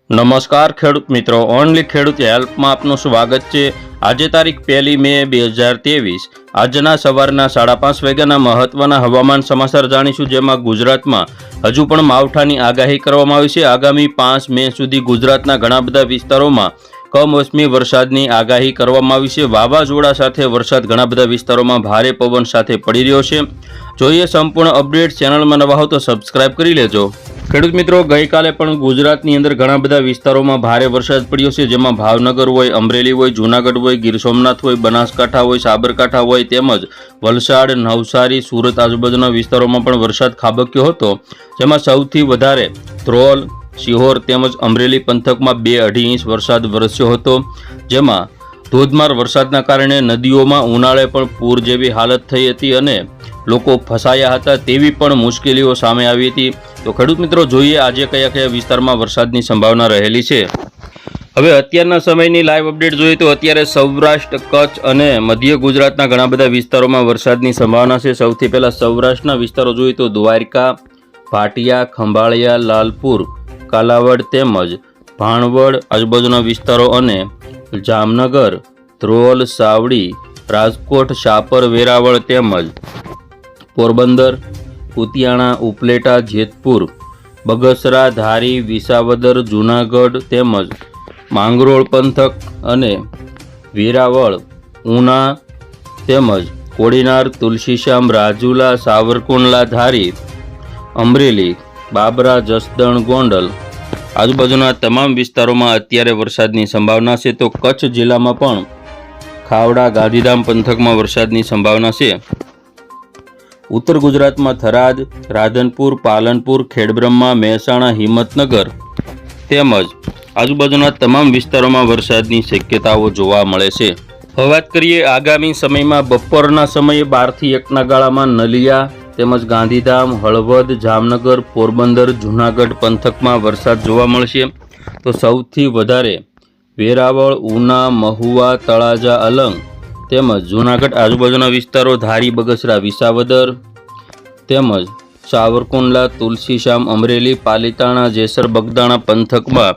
નમસ્કાર ખેડૂત મિત્રો, ઓનલી ખેડૂત હેલ્પમાં આપનું સ્વાગત છે। આજે તારીખ 1 મે 2023 આજના સવારના 5:30 વાગ્યાના મહત્વના હવામાન સમાચાર જાણીશું, જેમાં ગુજરાતમાં હજુ પણ માવઠાની આગાહી કરવામાં આવી છે। આગામી 5 મે સુધી ગુજરાતના ઘણા બધા વિસ્તારોમાં કમોસમી વરસાદની આગાહી કરવામાં આવી છે। વાવાઝોડા સાથે વરસાદ ઘણા બધા વિસ્તારોમાં ભારે પવન સાથે પડી રહ્યો છે। જોઈએ સંપૂર્ણ અપડેટ। ચેનલમાં નવા હો તો સબસ્ક્રાઇબ કરી લેજો। ખેડૂત મિત્રો, ગઈકાલે પણ ગુજરાતની અંદર ઘણા બધા વિસ્તારોમાં ભારે વરસાદ પડ્યો છે, જેમાં ભાવનગર હોય, અમરેલી હોય, જૂનાગઢ હોય, ગીર સોમનાથ હોય, બનાસકાંઠા હોય, સાબરકાંઠા હોય, તેમજ વલસાડ, નવસારી, સુરત આજુબાજુના વિસ્તારોમાં પણ વરસાદ ખાબક્યો હતો, જેમાં સૌથી વધારે ધ્રોલ, સિહોર તેમજ અમરેલી પંથકમાં 2-2.5 ઇંચ વરસાદ વરસ્યો હતો, જેમાં ધોધમાર વરસાદના કારણે નદીઓમાં ઉનાળે પણ પૂર જેવી હાલત થઈ હતી અને લોકો ફસાયા હતા તેવી પણ મુશ્કેલીઓ સામે આવી હતી। તો ખેડૂત મિત્રો, જોઈએ આજે કયા કયા વિસ્તારમાં વરસાદની સંભાવના રહેલી છે। હવે અત્યારના સમયની લાઈવ અપડેટ જોઈએ તો અત્યારે સૌરાષ્ટ્ર, કચ્છ અને મધ્ય ગુજરાતના ઘણા બધા વિસ્તારોમાં વરસાદની સંભાવના છે। સૌથી પહેલા સૌરાષ્ટ્રના વિસ્તારો જોઈએ તો દ્વારકા, ભાટિયા, ખંભાળિયા, લાલપુર, કાલાવડ તેમજ ભાણવડ આજુબાજુના વિસ્તારો અને જામનગર, ધ્રોલ, સાવડી, રાજકોટ, શાપર, વેરાવળ તેમજ પોરબંદર, કુતિયાણા, ઉપલેટા, જેતપુર, બગસરા, ધારી, વિસાવદર, જૂનાગઢ તેમજ માંગરોળ પંથક અને વેરાવળ, ઉના તેમજ કોડીનાર, તુલસીશ્યામ, રાજુલા, સાવરકુંડલા, ધારી, અમરેલી, બાબરા, જસદણ, ગોંડલ આજુબાજુના તમામ વિસ્તારોમાં અત્યારે વરસાદની સંભાવના છે। તો કચ્છ જિલ્લામાં પણ ખાવડા, ગાંધીધામ પંથકમાં વરસાદની સંભાવના છે। ઉત્તર ગુજરાતમાં થરાદ, રાધનપુર, પાલનપુર, ખેડબ્રહ્મા, મહેસાણા, હિંમતનગર તેમજ આજુબાજુના તમામ વિસ્તારોમાં વરસાદની શક્યતાઓ જોવા મળે છે। હવે વાત કરીએ આગામી સમયમાં બપોરના સમયે 12 થી 1ના ગાળામાં નલિયા તેમજ ગાંધીધામ, હળવદ, જામનગર, પોરબંદર, જૂનાગઢ પંથકમાં વરસાદ જોવા મળશે। તો સૌથી વધારે વેરાવળ, ઉના, મહુવા, તળાજા, અલંગ તેમજ જૂનાગઢ આજુબાજુના વિસ્તારો, ધારી, બગસરા, વિસાવદર તેમજ સાવરકુંડલા, તુલસીશ્યામ, અમરેલી, પાલીતાણા, જેસર, બગદાણા પંથકમાં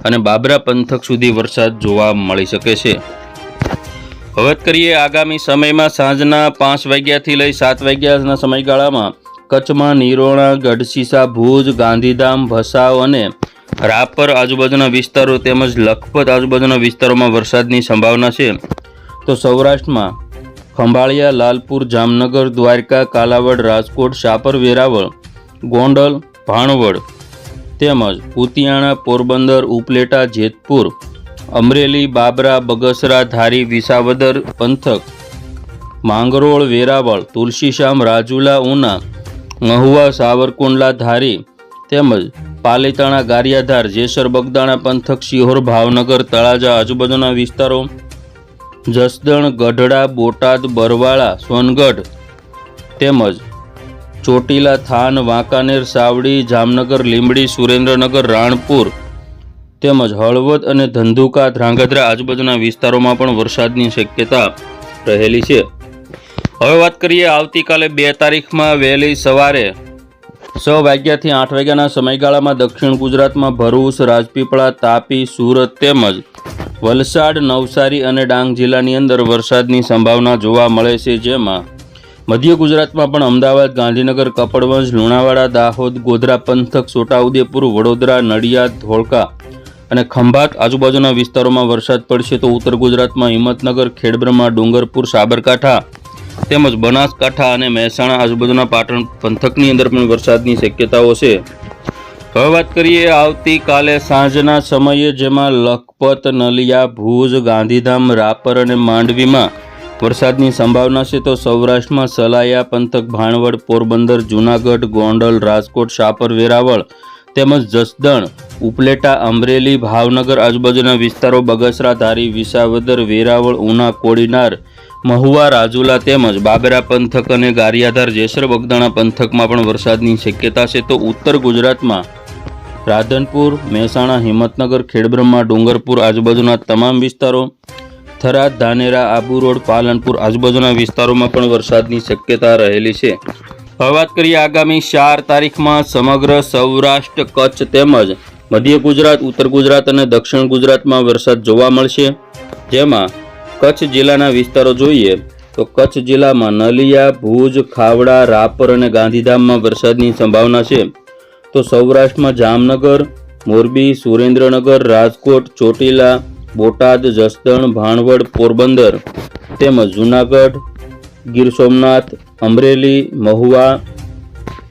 અને બાબરા પંથક સુધી વરસાદ જોવા મળી શકે છે। હવે કરીએ આગામી સમયમાં સાંજના 5 વાગ્યાથી લઈ 7 વાગ્યાના સમયગાળામાં કચ્છમાં નિરોણા, ગઢશીશા, ભુજ, ગાંધીધામ, ભચાઉ અને રાપર આજુબાજુના વિસ્તારો તેમજ લખપત આજુબાજુના વિસ્તારોમાં વરસાદની સંભાવના છે। તો સૌરાષ્ટ્રમાં ખંભાળિયા, લાલપુર, જામનગર, દ્વારકા, કાલાવડ, રાજકોટ, શાપર, વેરાવળ, ગોંડલ, ભાણવડ તેમજ કુતિયાણા, પોરબંદર, ઉપલેટા, જેતપુર, અમરેલી, બાબરા, બગસરા, ધારી, વિસાવદર પંથક, માંગરોળ, વેરાવળ, તુલસીશ્યામ, રાજુલા, ઉના, મહુવા, સાવરકુંડલા, ધારી તેમજ પાલીતાણા, ગારિયાધાર, જેસર, બગદાણા પંથક, સિહોર, ભાવનગર, તળાજા આજુબાજુના વિસ્તારો, જસદણ, ગઢડા, બોટાદ, બરવાળા, સોનગઢ તેમજ ચોટીલા, થાન, વાંકાનેર, સાવડી, જામનગર, લીંબડી, સુરેન્દ્રનગર, રાણપુર તેમજ હળવદ અને ધંધુકા, ધ્રાંગધ્રા આજુબાજુના વિસ્તારોમાં પણ વરસાદની શક્યતા રહેલી છે। હવે વાત કરીએ આવતીકાલે 2 તારીખમાં વહેલી સવારે 6 વાગ્યાથી 8 વાગ્યાના સમયગાળામાં દક્ષિણ ગુજરાતમાં ભરૂચ, રાજપીપળા, તાપી, સુરત તેમજ વલસાડ, નવસારી અને ડાંગ જિલ્લાની અંદર વરસાદની સંભાવના જોવા મળે છે, જેમાં મધ્ય ગુજરાતમાં પણ અમદાવાદ, ગાંધીનગર, કપડવંજ, લુણાવાડા, દાહોદ, ગોધરા પંથક, છોટાઉદેપુર, વડોદરા, નડિયાદ, ધોળકા અને ખંભાત આજુબાજુના વિસ્તારોમાં વરસાદ પડશે। તો ઉત્તર ગુજરાતમાં હિંમતનગર, ખેડબ્રહ્મા, ડુંગરપુર, સાબરકાંઠા તેમજ બનાસકાંઠા અને મહેસાણા આજુબાજુના પાટણ પંથકની અંદર પણ વરસાદની શક્યતાઓ છે। હવે વાત કરીએ આવતીકાલે સાંજના સમયે, જેમાં લખપત, નલિયા, ભુજ, ગાંધીધામ, રાપર અને માંડવીમાં વરસાદની સંભાવના છે। તો સૌરાષ્ટ્રમાં સલાયા પંથક, ભાણવડ, પોરબંદર, જૂનાગઢ, ગોંડલ, રાજકોટ, શાપર, વેરાવળ તેમજ જસદણ, ઉપલેટા, અમરેલી, ભાવનગર આજુબાજુના વિસ્તારો, બગસરા, ધારી, વિસાવદર, વેરાવળ, ઉના, કોડીનાર, મહુવા, રાજુલા તેમજ બાબરા પંથક અને ગારિયાધાર, જેસર, બગદાણા પંથકમાં પણ વરસાદની શક્યતા છે। તો ઉત્તર ગુજરાતમાં રાધનપુર, મહેસાણા, હિંમતનગર, ખેડબ્રહ્મા, ડુંગરપુર આજુબાજુના તમામ વિસ્તારો, થરાદ, ધાનેરા, આબુ રોડ, પાલનપુર આજુબાજુના વિસ્તારોમાં પણ વરસાદની શક્યતા રહેલી છે। હવે વાત કરીએ આગામી 4 તારીખમાં સમગ્ર સૌરાષ્ટ્ર, કચ્છ તેમજ મધ્ય ગુજરાત, ઉત્તર ગુજરાત અને દક્ષિણ ગુજરાતમાં વરસાદ જોવા મળશે, જેમાં કચ્છ જિલ્લાના વિસ્તારો જોઈએ તો કચ્છ જિલ્લામાં નલિયા, ભુજ, ખાવડા, રાપર અને ગાંધીધામમાં વરસાદની સંભાવના છે. તો સૌરાષ્ટ્રમાં જામનગર, મોરબી, સુરેન્દ્રનગર, રાજકોટ, ચોટીલા, બોટાદ, જસદણ, ભાણવડ, પોરબંદર તેમજ જૂનાગઢ, ગીર સોમનાથ, અમરેલી, મહુવા,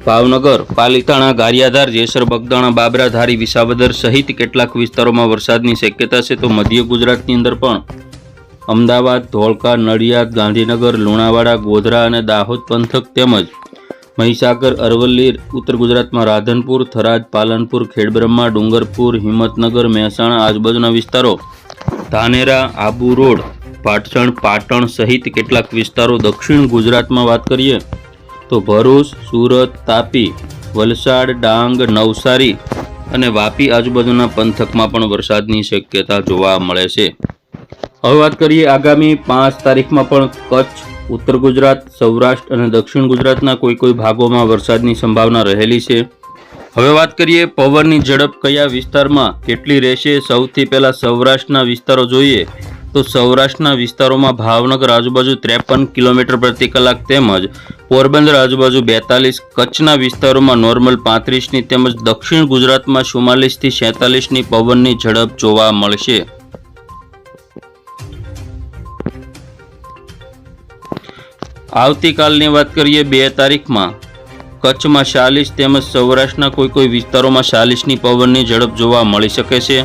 ભાવનગર, પાલીતાણા, ગારિયાધાર, જેસર, બગદાણા, બાબરા, ધારી, વિસાવદર સહિત કેટલાક વિસ્તારોમાં વરસાદની શક્યતા છે. તો મધ્ય ગુજરાતની અંદર પણ અમદાવાદ, ધોળકા, નડિયાદ, ગાંધીનગર, લુણાવાડા, ગોધરા અને દાહોદ પંથક તેમજ મહીસાગર, અરવલ્લી, ઉત્તર ગુજરાતમાં રાધનપુર, થરાદ, પાલનપુર, ખેડબ્રહ્મા, ડુંગરપુર, હિંમતનગર, મહેસાણા આજુબાજુના વિસ્તારો, ધાનેરા, આબુ રોડ, પાટણ, પાટણ સહિત કેટલાક વિસ્તારો. દક્ષિણ ગુજરાતમાં વાત કરીએ તો ભરૂચ, સુરત, તાપી, વલસાડ, ડાંગ, નવસારી અને વાપી આજુબાજુના પંથકમાં પણ વરસાદની શક્યતા જોવા મળે છે. હવે વાત કરીએ આગામી 5 તારીખમાં પણ કચ્છ, ઉત્તર ગુજરાત, સૌરાષ્ટ્ર અને દક્ષિણ ગુજરાતના કોઈ ભાગોમાં વરસાદની સંભાવના રહેલી છે. હવે વાત કરીએ પવનની ઝડપ કયા વિસ્તારમાં કેટલી રહેશે. સૌથી પહેલા સૌરાષ્ટ્રના વિસ્તારો જોઈએ તો સૌરાષ્ટ્રના વિસ્તારોમાં ભાવનગર આજુબાજુ 53 કિલોમીટર પ્રતિ કલાક તેમજ પોરબંદર આજુબાજુ 42, કચ્છના વિસ્તારોમાં નોર્મલ 35ની તેમજ દક્ષિણ ગુજરાતમાં 44 થી 46ની પવનની ઝડપ જોવા મળશે. આવતીકાલની વાત કરીએ 2 તારીખમાં કચ્છમાં 40 તેમજ સૌરાષ્ટ્રના કોઈ વિસ્તારોમાં 40ની પવનની ઝડપ જોવા મળી શકે છે.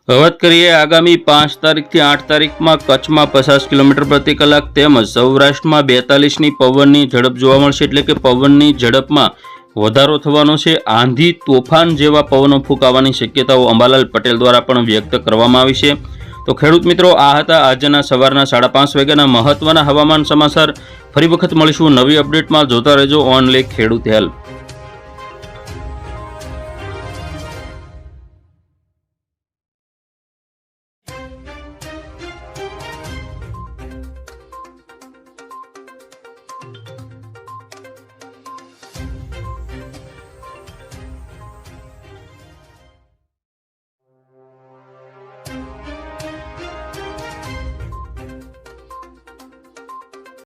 વાત કરીએ આગામી 5 તારીખથી 8 તારીખમાં કચ્છમાં 50 કિલોમીટર પ્રતિ કલાક તેમજ સૌરાષ્ટ્રમાં 42ની પવનની ઝડપ જોવા મળશે. એટલે કે પવનની ઝડપમાં વધારો થવાનો છે. આંધી તોફાન જેવા પવનો ફૂંકાવાની શક્યતાઓ અંબાલાલ પટેલ દ્વારા પણ વ્યક્ત કરવામાં આવી છે. તો ખેડૂત મિત્રો, આ હતા આજના સવારના 5:30 વાગ્યાના મહત્વના હવામાન સમાચાર. ફરી વખત મળીશું નવી અપડેટમાં. જોતા રહેજો ઓનલી ખેડૂત હેલ્પ.